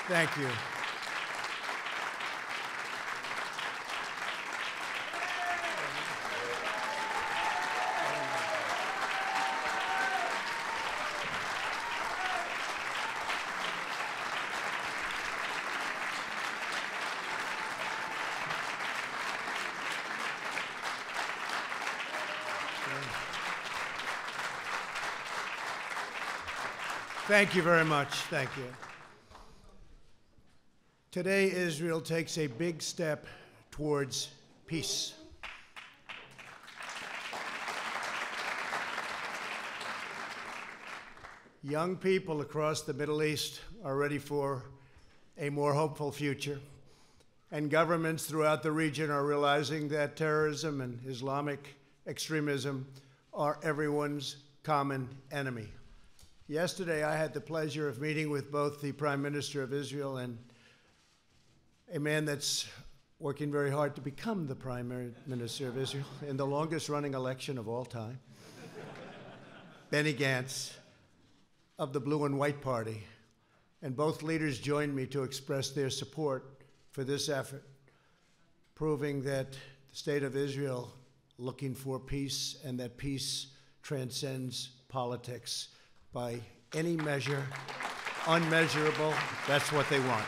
Thank you. Thank you very much. Thank you. Today, Israel takes a big step towards peace. Young people across the Middle East are ready for a more hopeful future, and governments throughout the region are realizing that terrorism and Islamic extremism are everyone's common enemy. Yesterday, I had the pleasure of meeting with both the Prime Minister of Israel and a man that's working very hard to become the Prime Minister of Israel in the longest-running election of all time, Benny Gantz of the Blue and White Party. And both leaders joined me to express their support for this effort, proving that the state of Israel looking for peace and that peace transcends politics. By any measure, unmeasurable, that's what they want.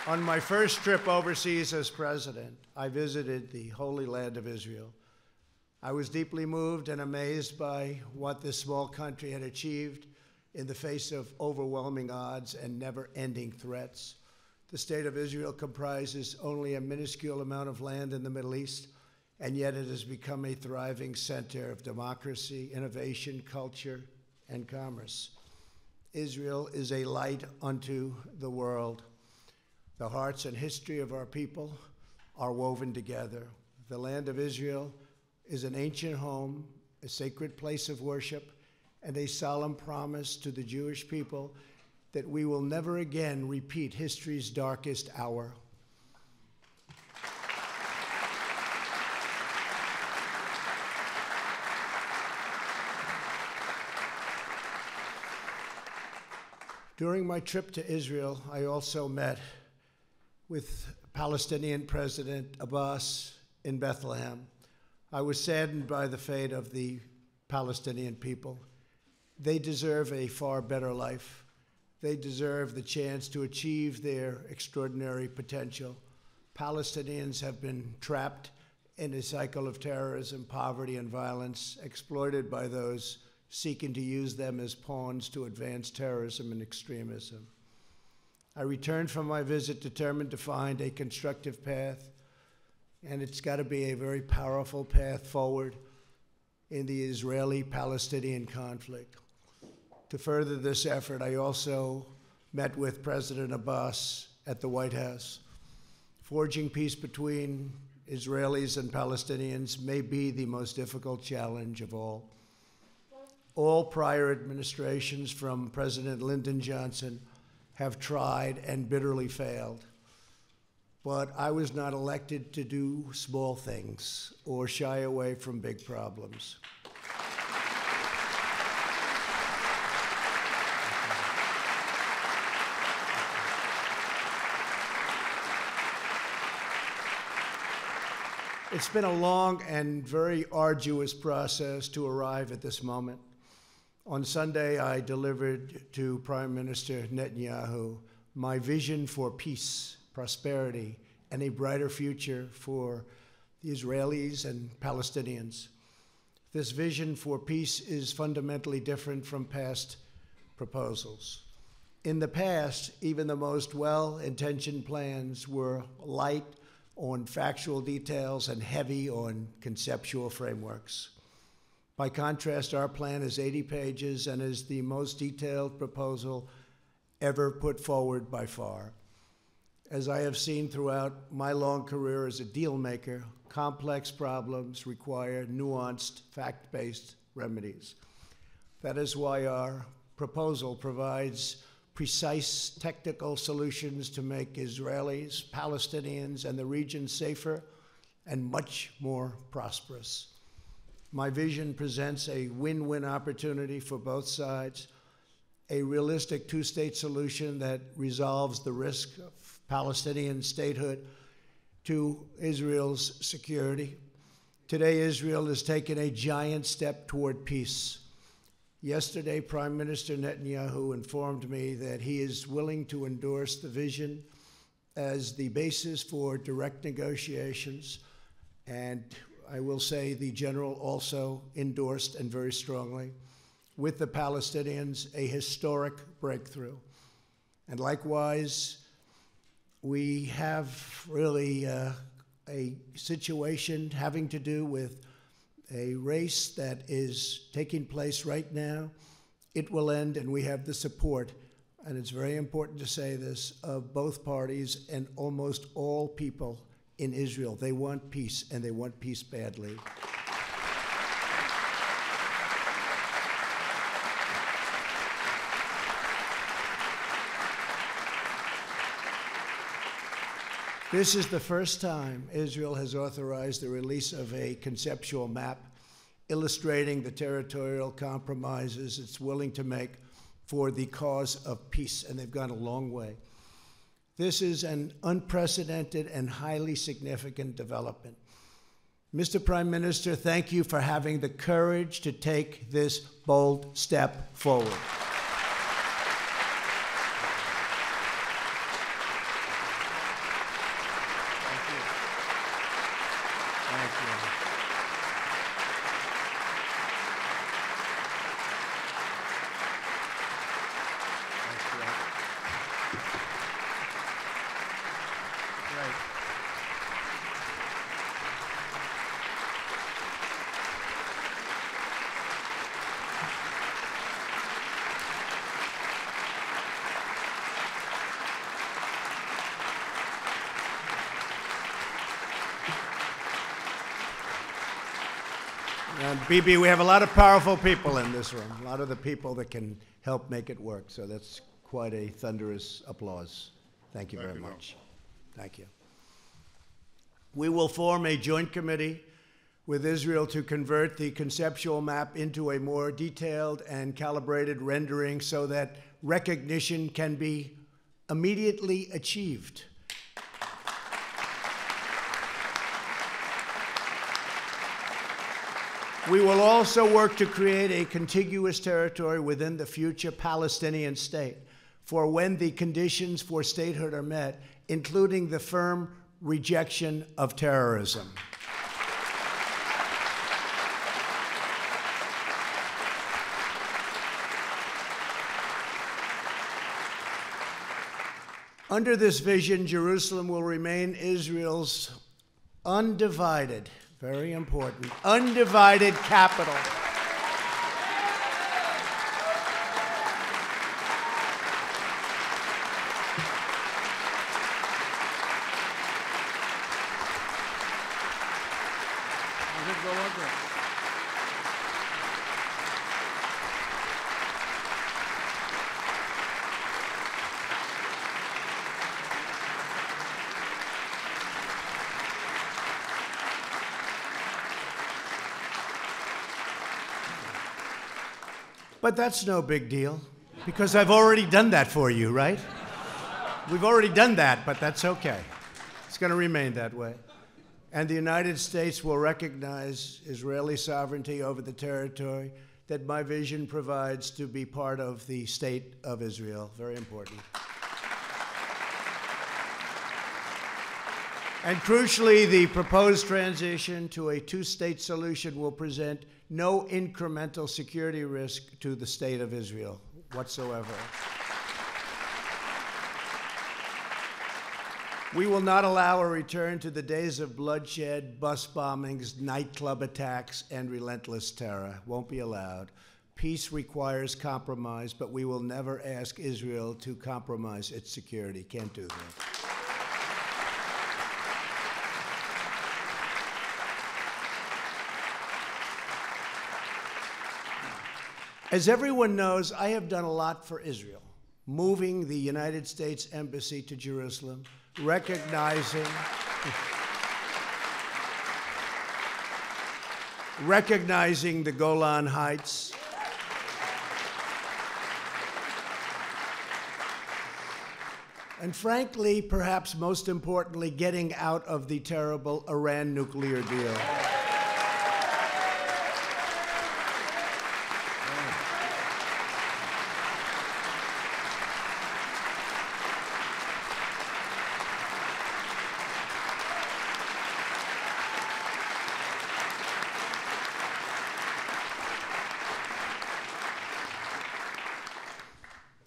On my first trip overseas as president, I visited the Holy Land of Israel. I was deeply moved and amazed by what this small country had achieved in the face of overwhelming odds and never-ending threats. The state of Israel comprises only a minuscule amount of land in the Middle East, and yet it has become a thriving center of democracy, innovation, culture, and commerce. Israel is a light unto the world. The hearts and history of our people are woven together. The land of Israel is an ancient home, a sacred place of worship, and a solemn promise to the Jewish people that we will never again repeat history's darkest hour. During my trip to Israel, I also met with Palestinian President Abbas in Bethlehem. I was saddened by the fate of the Palestinian people. They deserve a far better life. They deserve the chance to achieve their extraordinary potential. Palestinians have been trapped in a cycle of terrorism, poverty, and violence, exploited by those seeking to use them as pawns to advance terrorism and extremism. I returned from my visit determined to find a constructive path, and it's got to be a very powerful path forward in the Israeli-Palestinian conflict. To further this effort, I also met with President Abbas at the White House. Forging peace between Israelis and Palestinians may be the most difficult challenge of all. All prior administrations, from President Lyndon Johnson, have tried and bitterly failed. But I was not elected to do small things or shy away from big problems. It's been a long and very arduous process to arrive at this moment. On Sunday, I delivered to Prime Minister Netanyahu my vision for peace, prosperity, and a brighter future for the Israelis and Palestinians. This vision for peace is fundamentally different from past proposals. In the past, even the most well-intentioned plans were light on factual details and heavy on conceptual frameworks. By contrast, our plan is 80 pages and is the most detailed proposal ever put forward by far. As I have seen throughout my long career as a deal maker, complex problems require nuanced, fact-based remedies. That is why our proposal provides precise technical solutions to make Israelis, Palestinians, and the region safer and much more prosperous. My vision presents a win-win opportunity for both sides a realistic two-state solution that resolves the risk of Palestinian statehood to Israel's security. Today, Israel has taken a giant step toward peace. Yesterday, Prime Minister Netanyahu informed me that he is willing to endorse the vision as the basis for direct negotiations, and I will say the general also endorsed, and very strongly, with the Palestinians, a historic breakthrough. And likewise, we have really a situation having to do with a race that is taking place right now. It will end, and we have the support, and it's very important to say this, of both parties and almost all people in Israel. They want peace, and they want peace badly. This is the first time Israel has authorized the release of a conceptual map illustrating the territorial compromises it's willing to make for the cause of peace, and they've gone a long way. This is an unprecedented and highly significant development. Mr. Prime Minister, thank you for having the courage to take this bold step forward. And Bibi, we have a lot of powerful people in this room, a lot of the people that can help make it work. So that's quite a thunderous applause. Thank you very much. Thank you. We will form a joint committee with Israel to convert the conceptual map into a more detailed and calibrated rendering so that recognition can be immediately achieved. We will also work to create a contiguous territory within the future Palestinian state for when the conditions for statehood are met, including the firm rejection of terrorism. Under this vision, Jerusalem will remain Israel's undivided, very important, undivided capital. But that's no big deal, because I've already done that for you, right? We've already done that, but that's okay. It's going to remain that way. And the United States will recognize Israeli sovereignty over the territory that my vision provides to be part of the state of Israel. Very important. And crucially, the proposed transition to a two-state solution will present no incremental security risk to the state of Israel whatsoever. We will not allow a return to the days of bloodshed, bus bombings, nightclub attacks, and relentless terror. Won't be allowed. Peace requires compromise, but we will never ask Israel to compromise its security. Can't do that. As everyone knows, I have done a lot for Israel, moving the United States Embassy to Jerusalem, recognizing the Golan Heights, And frankly, perhaps most importantly, getting out of the terrible Iran nuclear deal.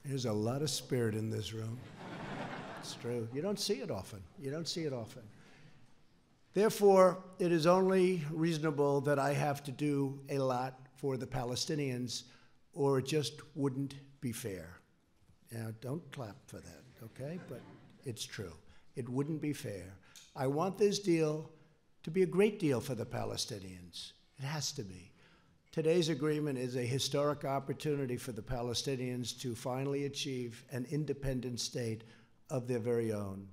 There's a lot of spirit in this room. It's true. You don't see it often. You don't see it often. Therefore, it is only reasonable that I have to do a lot for the Palestinians, or it just wouldn't be fair. Now, don't clap for that, okay? But it's true. It wouldn't be fair. I want this deal to be a great deal for the Palestinians. It has to be. Today's agreement is a historic opportunity for the Palestinians to finally achieve an independent state of their very own.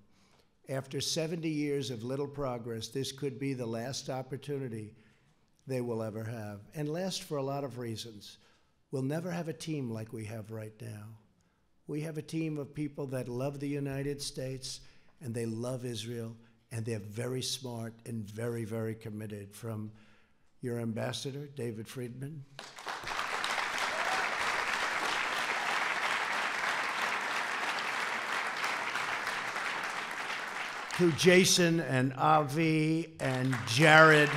After 70 years of little progress, this could be the last opportunity they will ever have, and last for a lot of reasons. We'll never have a team like we have right now. We have a team of people that love the United States, and they love Israel, and they're very smart and very, very committed, from your ambassador, David Friedman, to Jason and Avi and Jared,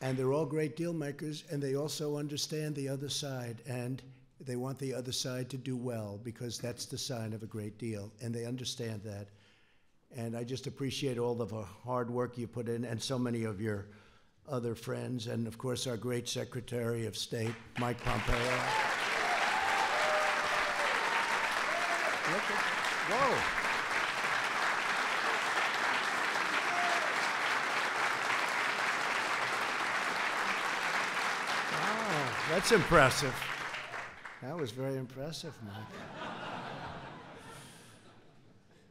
and they're all great deal makers, and they also understand the other side, and they want the other side to do well, because that's the sign of a great deal, and they understand that. And I just appreciate all of the hard work you put in, and so many of your other friends, and of course our great Secretary of State, Mike Pompeo. Look at, whoa. Wow, that's impressive. That was very impressive, Mike.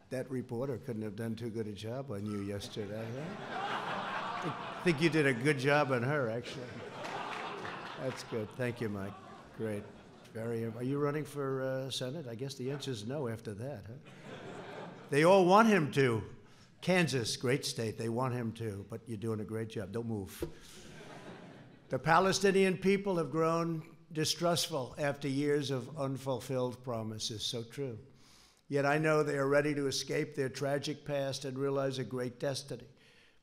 That reporter couldn't have done too good a job on you yesterday, right? I think you did a good job on her, actually. That's good. Thank you, Mike. Great. Are you running for Senate? I guess the answer is no after that, huh? They all want him to. Kansas, great state. They want him to, but you're doing a great job. Don't move. The Palestinian people have grown distrustful after years of unfulfilled promises. So true. Yet I know they are ready to escape their tragic past and realize a great destiny.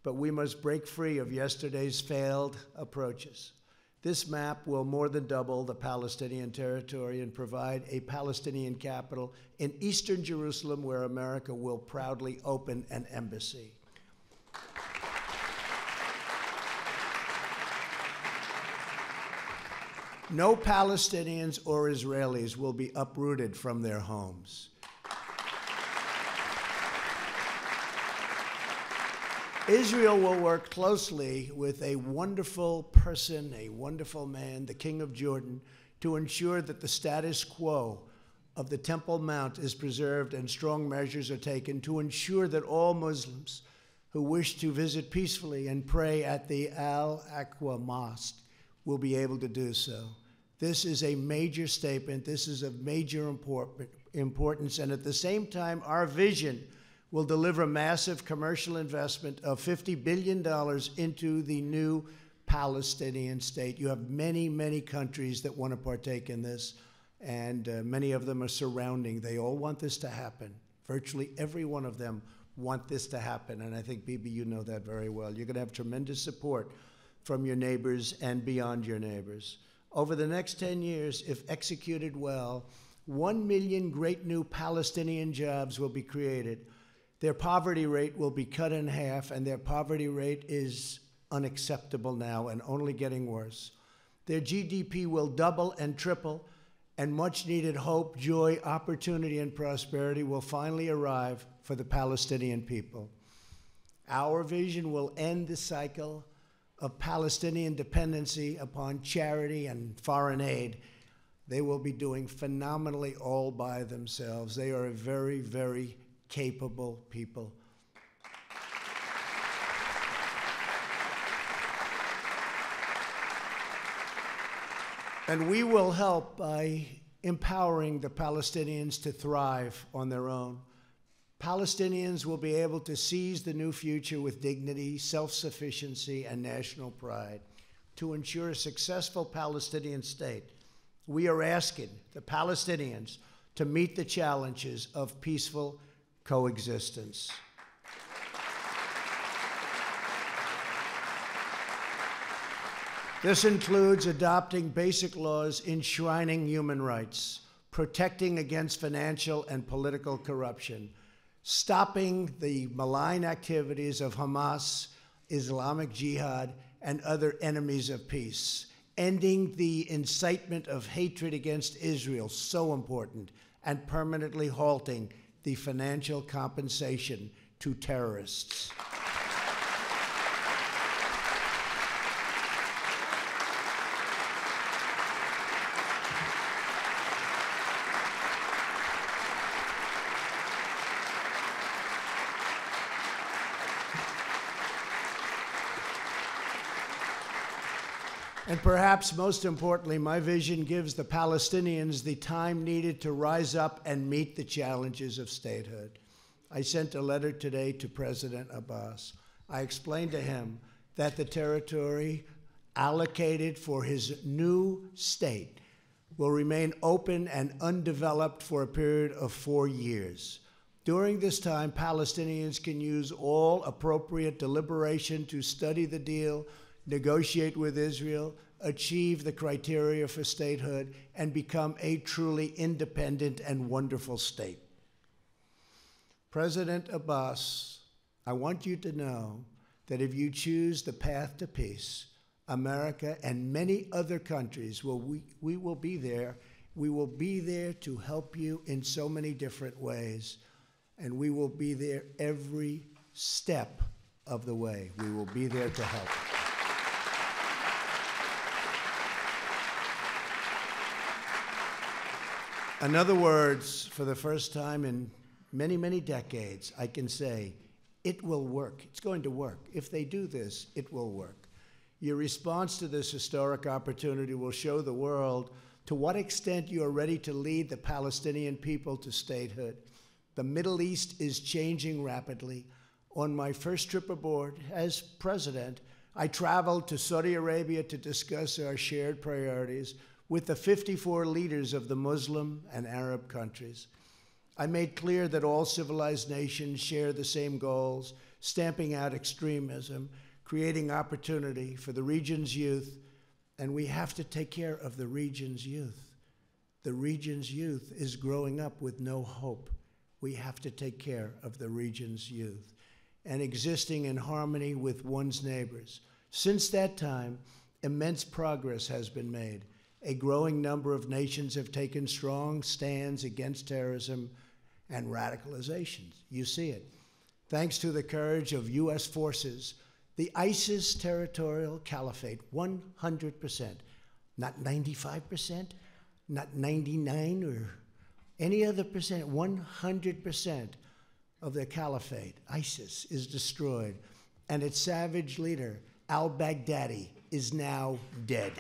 But we must break free of yesterday's failed approaches. This map will more than double the Palestinian territory and provide a Palestinian capital in eastern Jerusalem, where America will proudly open an embassy. No Palestinians or Israelis will be uprooted from their homes. Israel will work closely with a wonderful person, a wonderful man, the King of Jordan, to ensure that the status quo of the Temple Mount is preserved and strong measures are taken to ensure that all Muslims who wish to visit peacefully and pray at the Al-Aqsa Mosque will be able to do so. This is a major statement. This is of major importance. And at the same time, our vision will deliver massive commercial investment of $50 billion into the new Palestinian state. You have many, many countries that want to partake in this, and many of them are surrounding. They all want this to happen. Virtually every one of them want this to happen, and I think, Bibi, you know that very well. You're going to have tremendous support from your neighbors and beyond your neighbors. Over the next 10 years, if executed well, 1 million great new Palestinian jobs will be created. Their poverty rate will be cut in half, and their poverty rate is unacceptable now and only getting worse. Their GDP will double and triple, and much-needed hope, joy, opportunity, and prosperity will finally arrive for the Palestinian people. Our vision will end the cycle of Palestinian dependency upon charity and foreign aid. They will be doing phenomenally all by themselves. They are a very, very capable people. And we will help by empowering the Palestinians to thrive on their own. Palestinians will be able to seize the new future with dignity, self-sufficiency, and national pride. To ensure a successful Palestinian state, we are asking the Palestinians to meet the challenges of peaceful coexistence. This includes adopting basic laws enshrining human rights, protecting against financial and political corruption, stopping the malign activities of Hamas, Islamic Jihad, and other enemies of peace, ending the incitement of hatred against Israel, so important, and permanently halting the financial compensation to terrorists. And perhaps most importantly, my vision gives the Palestinians the time needed to rise up and meet the challenges of statehood. I sent a letter today to President Abbas. I explained to him that the territory allocated for his new state will remain open and undeveloped for a period of 4 years. During this time, Palestinians can use all appropriate deliberation to study the deal, negotiate with Israel, achieve the criteria for statehood, and become a truly independent and wonderful state. President Abbas, I want you to know that if you choose the path to peace, America and many other countries, we will be there. We will be there to help you in so many different ways, and we will be there every step of the way. We will be there to help. In other words, for the first time in many, many decades, I can say, it will work. It's going to work. If they do this, it will work. Your response to this historic opportunity will show the world to what extent you are ready to lead the Palestinian people to statehood. The Middle East is changing rapidly. On my first trip aboard as president, I traveled to Saudi Arabia to discuss our shared priorities with the 54 leaders of the Muslim and Arab countries. I made clear that all civilized nations share the same goals, stamping out extremism, creating opportunity for the region's youth, and we have to take care of the region's youth. The region's youth is growing up with no hope. We have to take care of the region's youth and existing in harmony with one's neighbors. Since that time, immense progress has been made. A growing number of nations have taken strong stands against terrorism and radicalization. You see it. Thanks to the courage of U.S. forces, the ISIS territorial caliphate, 100%, not 95%, not 99 or any other percent, 100% of the caliphate, ISIS, is destroyed, and its savage leader, al-Baghdadi, is now dead.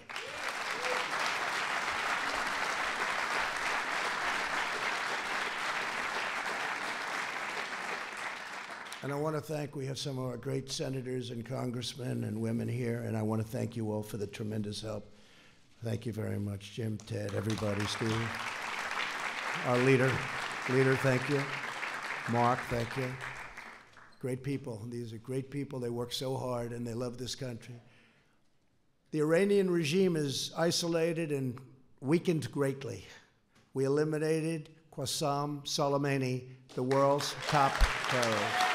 And I want to thank, we have some of our great senators and congressmen and women here, and I want to thank you all for the tremendous help. Thank you very much, Jim, Ted, everybody, Steve. Our leader, thank you. Mark, thank you. Great people. These are great people. They work so hard, and they love this country. The Iranian regime is isolated and weakened greatly. We eliminated Qasem Soleimani, the world's top terrorist.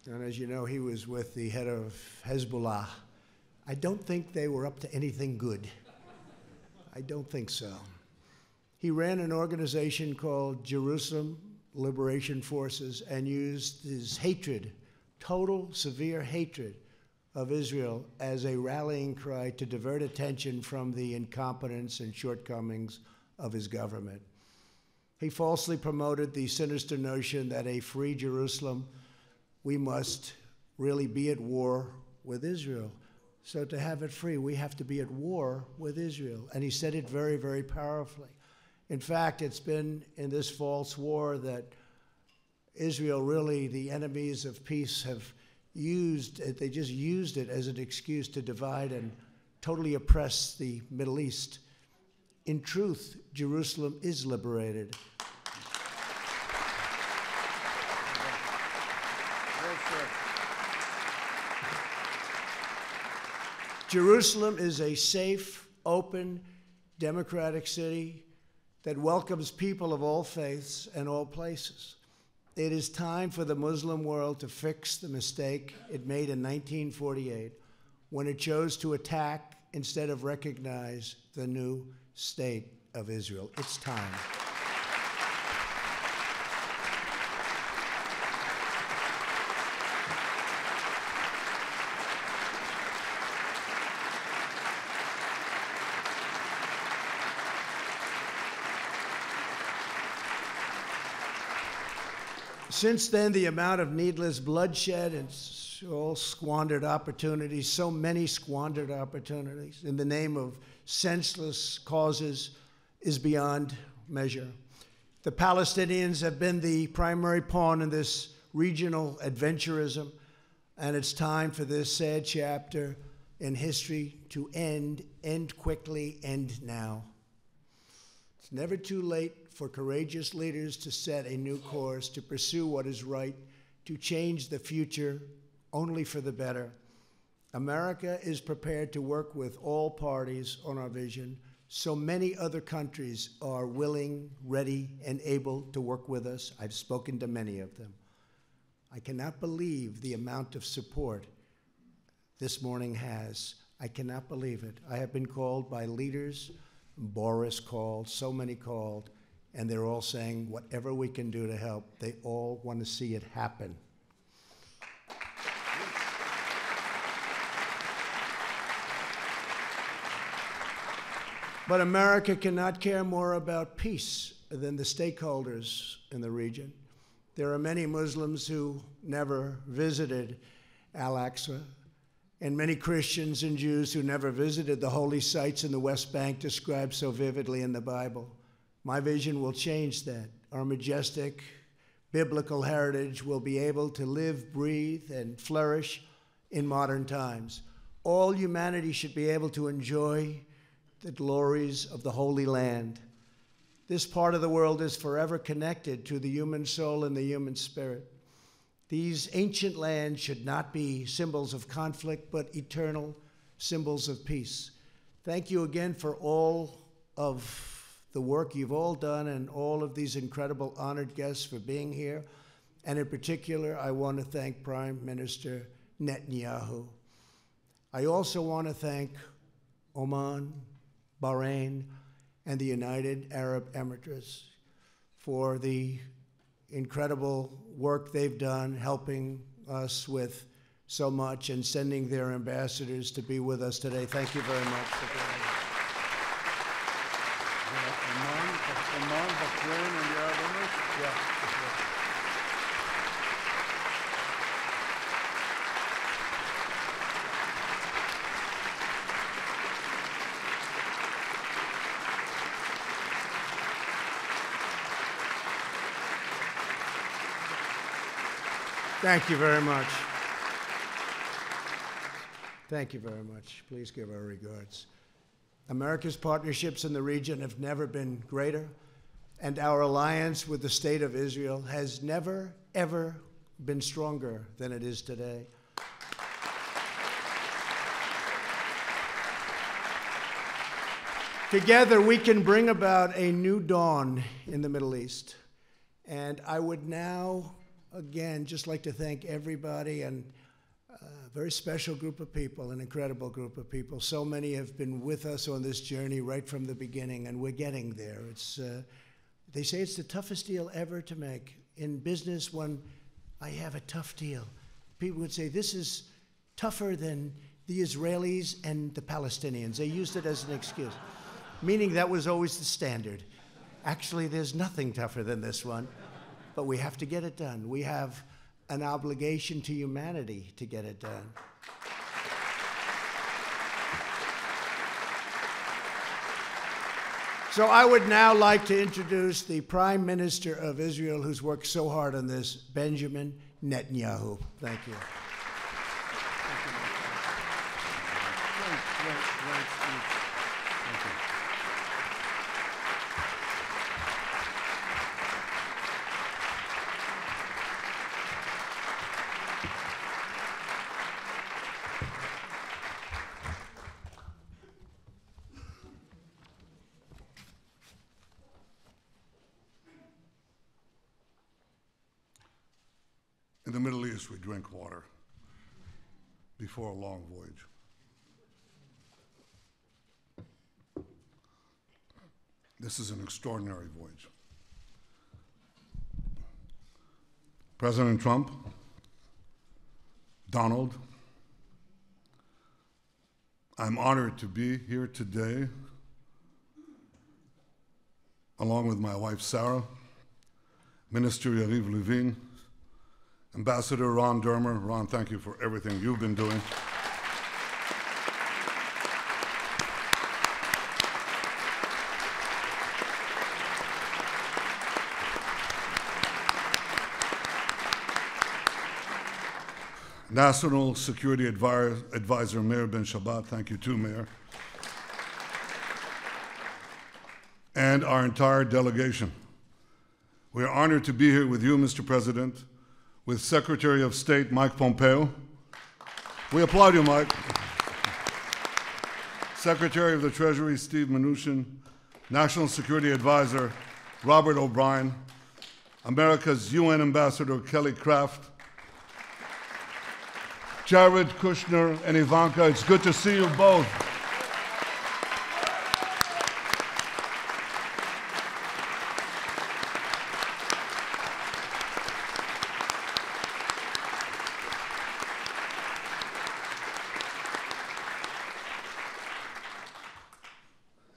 And as you know, he was with the head of Hezbollah. I don't think they were up to anything good. I don't think so. He ran an organization called Jerusalem Liberation Forces and used his hatred, total, severe hatred of Israel as a rallying cry to divert attention from the incompetence and shortcomings of his government. He falsely promoted the sinister notion that a free Jerusalem, we must really be at war with Israel. So to have it free, we have to be at war with Israel. And he said it very, very powerfully. In fact, it's been in this false war that Israel, really, the enemies of peace, have used it. They just used it as an excuse to divide and totally oppress the Middle East. In truth, Jerusalem is liberated. Jerusalem is a safe, open, democratic city that welcomes people of all faiths and all places. It is time for the Muslim world to fix the mistake it made in 1948 when it chose to attack instead of recognize the new state of Israel. It's time. Since then, the amount of needless bloodshed and all squandered opportunities, so many squandered opportunities in the name of senseless causes, is beyond measure. The Palestinians have been the primary pawn in this regional adventurism, and it's time for this sad chapter in history to end quickly, end now. It's never too late for courageous leaders to set a new course, to pursue what is right, to change the future only for the better. America is prepared to work with all parties on our vision. So many other countries are willing, ready, and able to work with us. I've spoken to many of them. I cannot believe the amount of support this morning has. I cannot believe it. I have been called by leaders, Boris called, so many called, and they're all saying whatever we can do to help. They all want to see it happen. But America cannot care more about peace than the stakeholders in the region. There are many Muslims who never visited Al-Aqsa, and many Christians and Jews who never visited the holy sites in the West Bank described so vividly in the Bible. My vision will change that. Our majestic biblical heritage will be able to live, breathe, and flourish in modern times. All humanity should be able to enjoy the glories of the Holy Land. This part of the world is forever connected to the human soul and the human spirit. These ancient lands should not be symbols of conflict, but eternal symbols of peace. Thank you again for all of the work you've all done and all of these incredible honored guests for being here. And in particular, I want to thank Prime Minister Netanyahu. I also want to thank Oman, Bahrain, and the United Arab Emirates for the incredible work they've done, helping us with so much and sending their ambassadors to be with us today. Thank you very much for being here. Oman, Bahrain, and the Arab Emirates? Yeah. Thank you very much. Thank you very much. Please give our regards. America's partnerships in the region have never been greater, and our alliance with the State of Israel has never, ever been stronger than it is today. Together, we can bring about a new dawn in the Middle East. And I would now, again, just like to thank everybody and A very special group of people, an incredible group of people. So many have been with us on this journey right from the beginning, and we're getting there. They say it's the toughest deal ever to make. In business, when I have a tough deal, people would say, this is tougher than the Israelis and the Palestinians. They used it as an excuse, meaning that was always the standard. Actually, there's nothing tougher than this one, but we have to get it done. We have an obligation to humanity to get it done. So I would now like to introduce the Prime Minister of Israel, who's worked so hard on this, Benjamin Netanyahu. Thank you. Great speech. Thank you. In the Middle East, we drink water before a long voyage. This is an extraordinary voyage. President Trump, Donald, I'm honored to be here today, along with my wife, Sarah, Minister Yariv Levin, Ambassador Ron Dermer. Ron, thank you for everything you've been doing. National Security Advisor Meir Ben Shabbat, thank you too, Mayor. And our entire delegation. We are honored to be here with you, Mr. President, with Secretary of State Mike Pompeo. We applaud you, Mike. Secretary of the Treasury Steve Mnuchin, National Security Advisor Robert O'Brien, America's UN Ambassador Kelly Craft, Jared Kushner and Ivanka, it's good to see you both.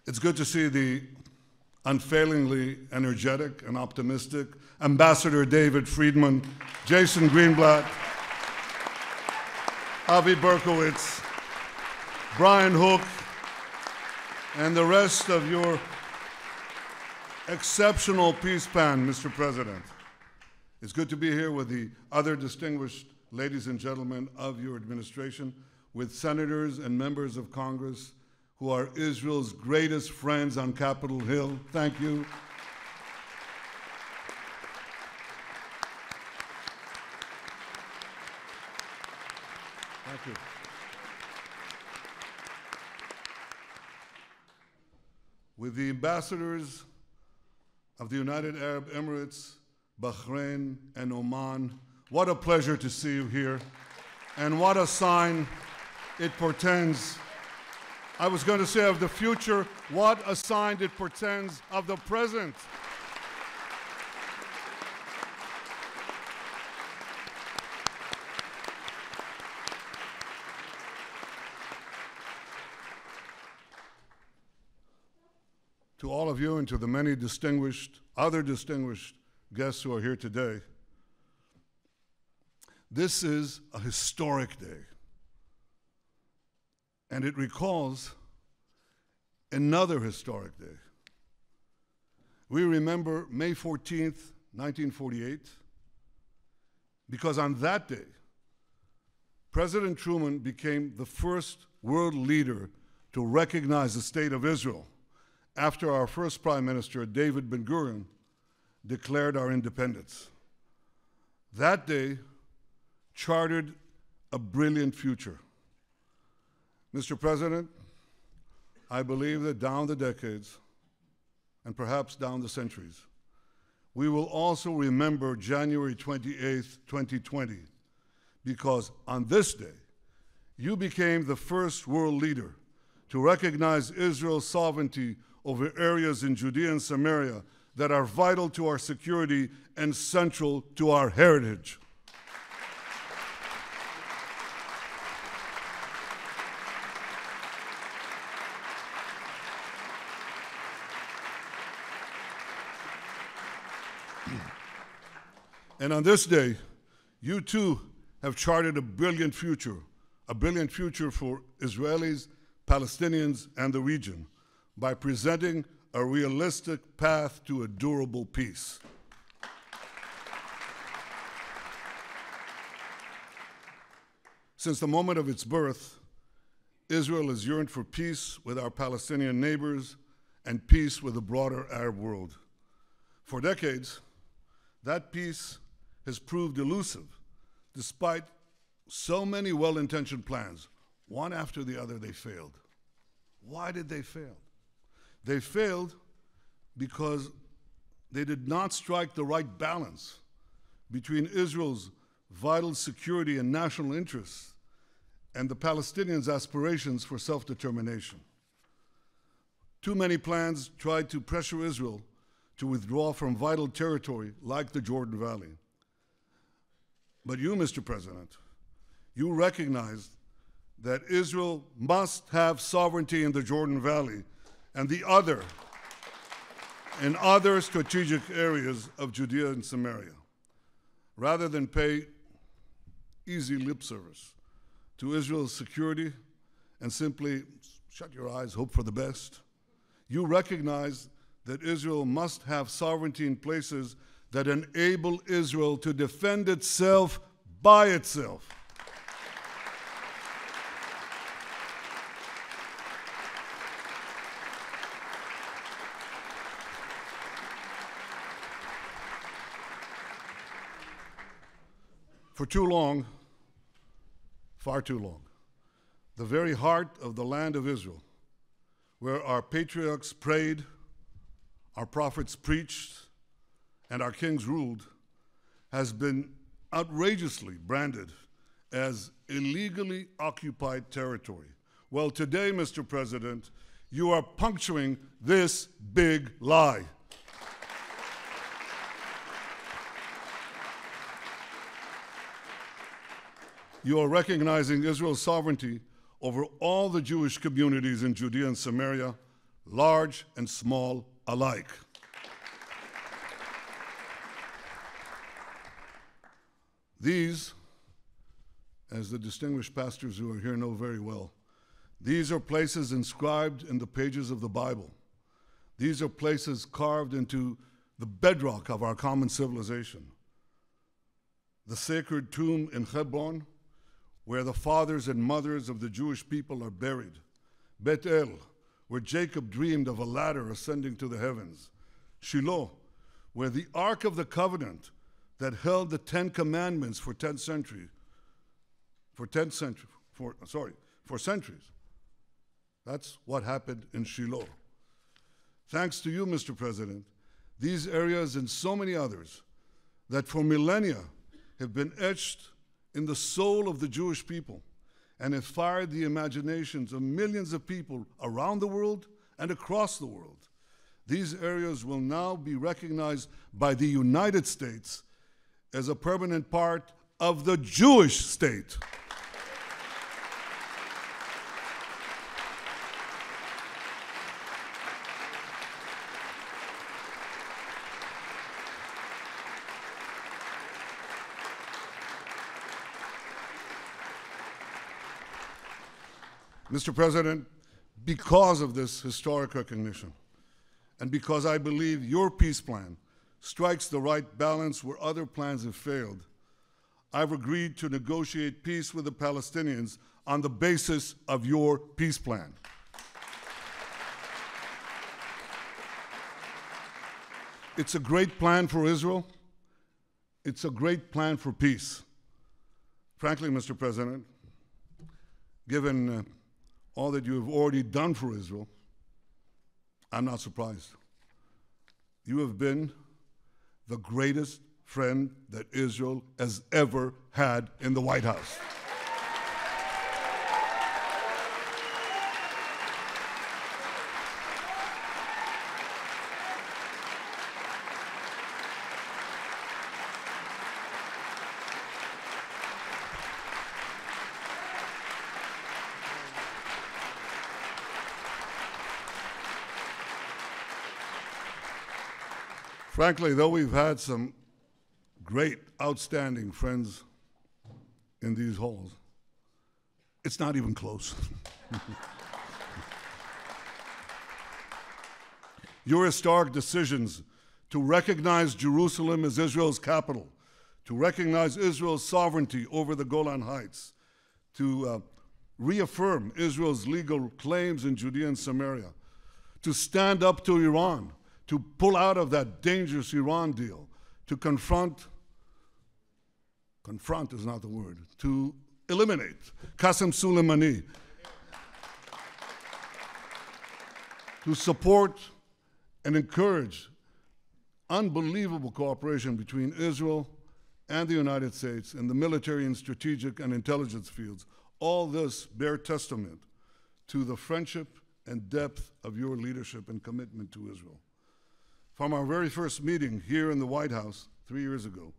It's good to see the unfailingly energetic and optimistic Ambassador David Friedman, Jason Greenblatt, Avi Berkowitz, Brian Hook, and the rest of your exceptional peace band, Mr. President. It's good to be here with the other distinguished ladies and gentlemen of your administration, with senators and members of Congress who are Israel's greatest friends on Capitol Hill. Thank you. Thank you. With the ambassadors of the United Arab Emirates, Bahrain, and Oman, what a pleasure to see you here, and what a sign it portends. I was going to say of the future, what a sign it portends of the present. To all of you and to the many other distinguished guests who are here today, this is a historic day. And it recalls another historic day. We remember May 14th, 1948, because on that day, President Truman became the first world leader to recognize the state of Israel after our first Prime Minister, David Ben-Gurion, declared our independence. That day chartered a brilliant future. Mr. President, I believe that down the decades, and perhaps down the centuries, we will also remember January 28th, 2020, because on this day, you became the first world leader to recognize Israel's sovereignty over areas in Judea and Samaria that are vital to our security and central to our heritage. And on this day, you too have charted a brilliant future for Israelis, Palestinians, and the region by presenting a realistic path to a durable peace. Since the moment of its birth, Israel has yearned for peace with our Palestinian neighbors and peace with the broader Arab world. For decades, that peace has proved elusive, despite so many well-intentioned plans. One after the other, they failed. Why did they fail? They failed because they did not strike the right balance between Israel's vital security and national interests and the Palestinians' aspirations for self-determination. Too many plans tried to pressure Israel to withdraw from vital territory like the Jordan Valley. But you, Mr. President, you recognized that Israel must have sovereignty in the Jordan Valley and in other strategic areas of Judea and Samaria, rather than pay easy lip service to Israel's security and simply shut your eyes, hope for the best. You recognize that Israel must have sovereignty in places that enable Israel to defend itself by itself. For too long, far too long, the very heart of the land of Israel, where our patriarchs prayed, our prophets preached, and our kings ruled, has been outrageously branded as illegally occupied territory. Well, today, Mr. President, you are puncturing this big lie. You are recognizing Israel's sovereignty over all the Jewish communities in Judea and Samaria, large and small alike. These, as the distinguished pastors who are here know very well, these are places inscribed in the pages of the Bible. These are places carved into the bedrock of our common civilization. The sacred tomb in Hebron, where the fathers and mothers of the Jewish people are buried. Bet El, where Jacob dreamed of a ladder ascending to the heavens. Shiloh, where the Ark of the Covenant that held the 10 Commandments for centuries. That's what happened in Shiloh. Thanks to you, Mr. President, these areas and so many others that for millennia have been etched in the soul of the Jewish people and have fired the imaginations of millions of people around the world and across the world. These areas will now be recognized by the United States as a permanent part of the Jewish state. Mr. President, because of this historic recognition, and because I believe your peace plan strikes the right balance where other plans have failed, I've agreed to negotiate peace with the Palestinians on the basis of your peace plan. It's a great plan for Israel. It's a great plan for peace. Frankly, Mr. President, given all that you have already done for Israel, I'm not surprised. You have been the greatest friend that Israel has ever had in the White House. Frankly, though we've had some great, outstanding friends in these halls, it's not even close. Your historic decisions to recognize Jerusalem as Israel's capital, to recognize Israel's sovereignty over the Golan Heights, to reaffirm Israel's legal claims in Judea and Samaria, to stand up to Iran, to pull out of that dangerous Iran deal, to confront is not the word, to eliminate Qasem Soleimani, to support and encourage unbelievable cooperation between Israel and the United States in the military and strategic and intelligence fields. All this bear testament to the friendship and depth of your leadership and commitment to Israel. From our very first meeting here in the White House 3 years ago,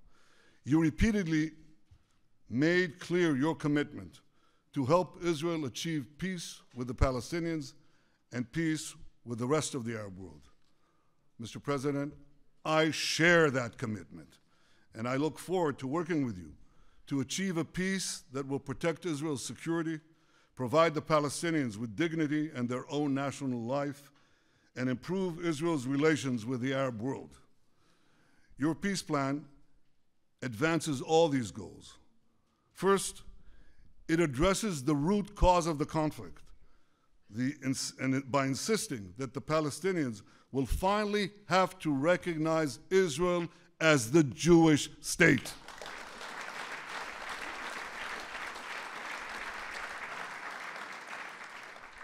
you repeatedly made clear your commitment to help Israel achieve peace with the Palestinians and peace with the rest of the Arab world. Mr. President, I share that commitment, and I look forward to working with you to achieve a peace that will protect Israel's security, provide the Palestinians with dignity and their own national life, and improve Israel's relations with the Arab world. Your peace plan advances all these goals. First, it addresses the root cause of the conflict, by insisting that the Palestinians will finally have to recognize Israel as the Jewish state.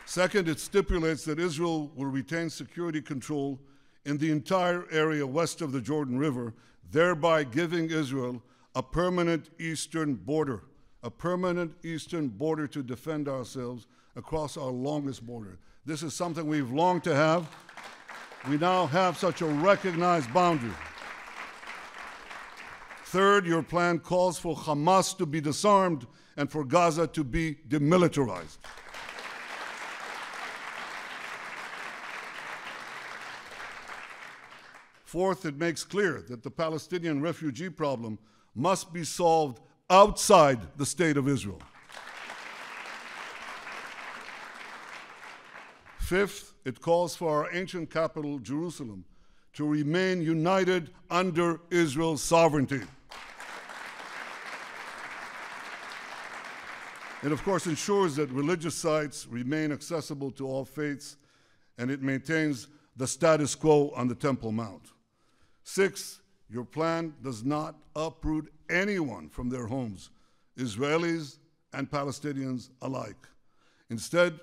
Second, it stipulates that Israel will retain security control in the entire area west of the Jordan River, thereby giving Israel a permanent eastern border to defend ourselves across our longest border. This is something we've longed to have. We now have such a recognized boundary. Third, your plan calls for Hamas to be disarmed and for Gaza to be demilitarized. Fourth, it makes clear that the Palestinian refugee problem must be solved outside the state of Israel. Fifth, it calls for our ancient capital, Jerusalem, to remain united under Israel's sovereignty. It, of course, ensures that religious sites remain accessible to all faiths, and it maintains the status quo on the Temple Mount. Sixth, your plan does not uproot anyone from their homes, Israelis and Palestinians alike. Instead,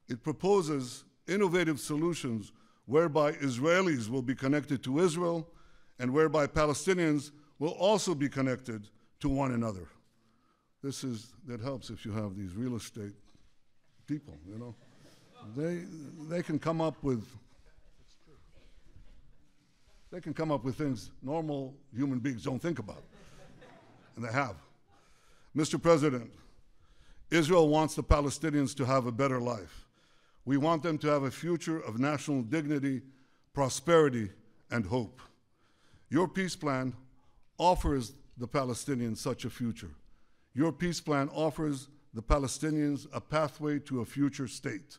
it proposes innovative solutions whereby Israelis will be connected to Israel and whereby Palestinians will also be connected to one another. That helps if you have these real estate people, you know. They can come up with things normal human beings don't think about, and they have. Mr. President, Israel wants the Palestinians to have a better life. We want them to have a future of national dignity, prosperity, and hope. Your peace plan offers the Palestinians such a future. Your peace plan offers the Palestinians a pathway to a future state.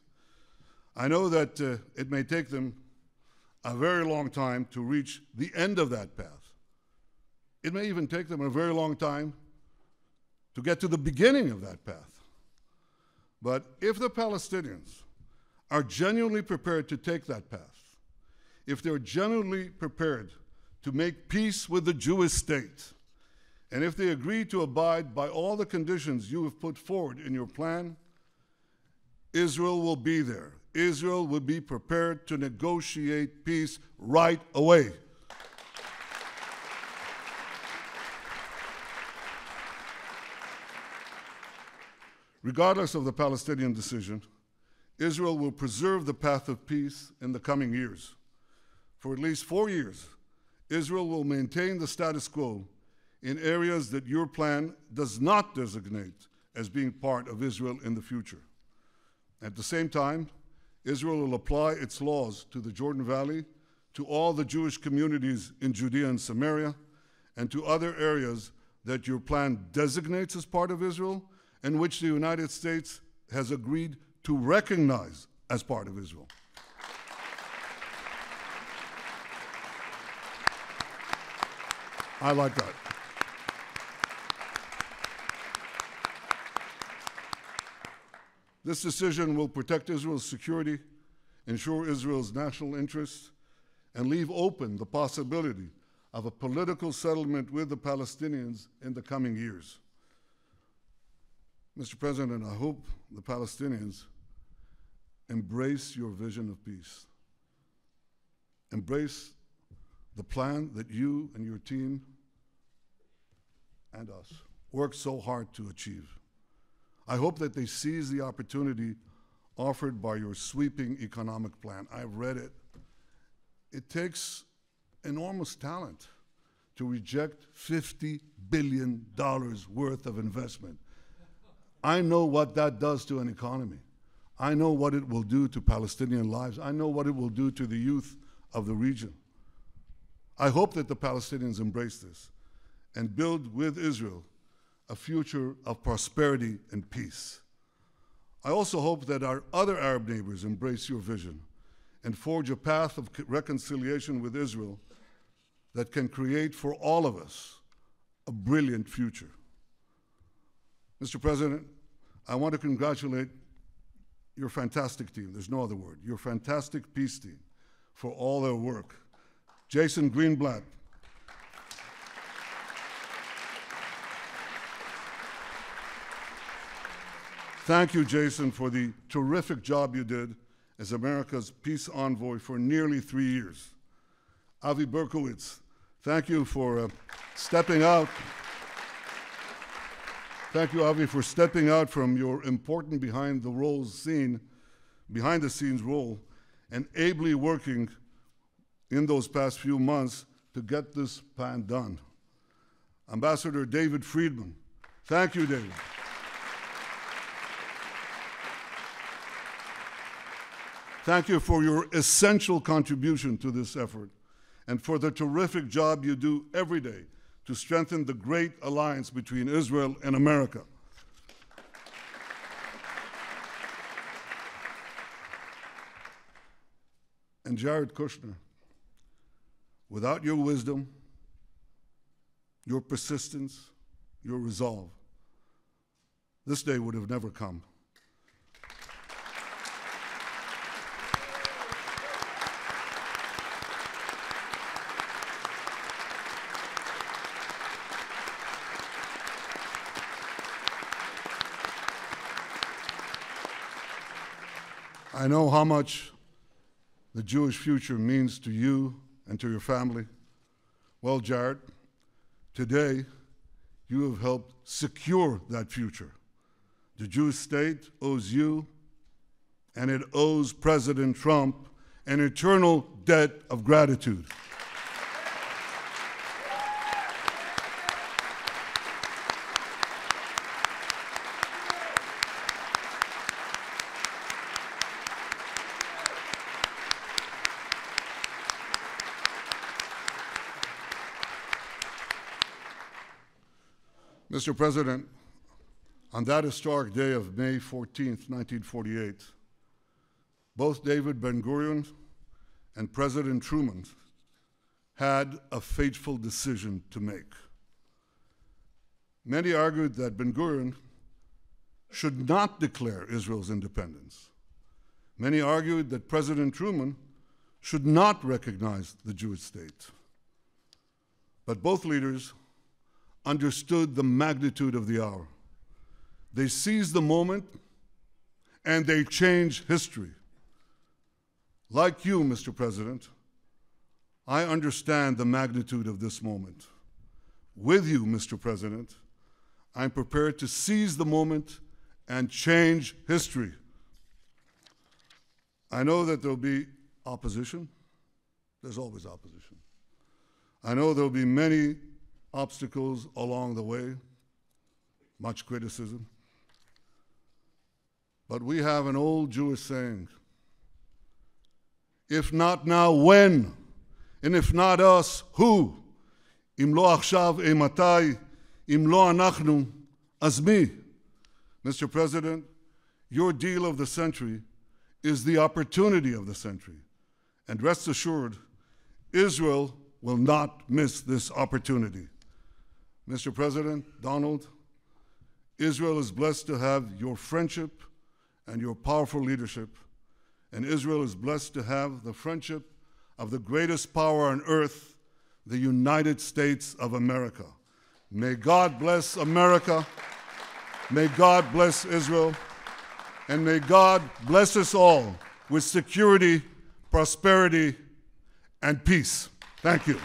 I know that it may take them a very long time to reach the end of that path. It may even take them a very long time to get to the beginning of that path. But if the Palestinians are genuinely prepared to take that path, if they're genuinely prepared to make peace with the Jewish state, and if they agree to abide by all the conditions you have put forward in your plan, Israel will be there. Israel will be prepared to negotiate peace right away. Regardless of the Palestinian decision, Israel will preserve the path of peace in the coming years. For at least 4 years, Israel will maintain the status quo in areas that your plan does not designate as being part of Israel in the future. At the same time, Israel will apply its laws to the Jordan Valley, to all the Jewish communities in Judea and Samaria, and to other areas that your plan designates as part of Israel, and which the United States has agreed to recognize as part of Israel. I like that. This decision will protect Israel's security, ensure Israel's national interests, and leave open the possibility of a political settlement with the Palestinians in the coming years. Mr. President, I hope the Palestinians embrace your vision of peace. Embrace the plan that you and your team and us worked so hard to achieve. I hope that they seize the opportunity offered by your sweeping economic plan. I've read it. It takes enormous talent to reject $50 billion worth of investment. I know what that does to an economy. I know what it will do to Palestinian lives. I know what it will do to the youth of the region. I hope that the Palestinians embrace this and build with Israel a future of prosperity and peace. I also hope that our other Arab neighbors embrace your vision and forge a path of reconciliation with Israel that can create for all of us a brilliant future. Mr. President, I want to congratulate your fantastic team, there's no other word, your fantastic peace team for all their work. Jason Greenblatt, thank you, Jason, for the terrific job you did as America's peace envoy for nearly 3 years. Avi Berkowitz, thank you for stepping out. Thank you, Avi, for stepping out from your important behind the scenes role and ably working in those past few months to get this plan done. Ambassador David Friedman, thank you, David. Thank you for your essential contribution to this effort and for the terrific job you do every day to strengthen the great alliance between Israel and America. And Jared Kushner, without your wisdom, your persistence, your resolve, this day would have never come. I know how much the Jewish future means to you and to your family. Well, Jared, today you have helped secure that future. The Jewish state owes you, and it owes President Trump, an eternal debt of gratitude. Mr. President, on that historic day of May 14th, 1948, both David Ben-Gurion and President Truman had a fateful decision to make. Many argued that Ben-Gurion should not declare Israel's independence. Many argued that President Truman should not recognize the Jewish state. But both leaders understood the magnitude of the hour. They seized the moment and they changed history. Like you, Mr. President, I understand the magnitude of this moment. With you, Mr. President, I'm prepared to seize the moment and change history. I know that there'll be opposition. There's always opposition. I know there'll be many obstacles along the way, much criticism. But we have an old Jewish saying, if not now, when? And if not us, who? Im lo achshav, matai, im lo anachnu, az mi? Mr. President, your deal of the century is the opportunity of the century. And rest assured, Israel will not miss this opportunity. Mr. President, Donald, Israel is blessed to have your friendship and your powerful leadership, and Israel is blessed to have the friendship of the greatest power on earth, the United States of America. May God bless America, may God bless Israel, and may God bless us all with security, prosperity, and peace. Thank you.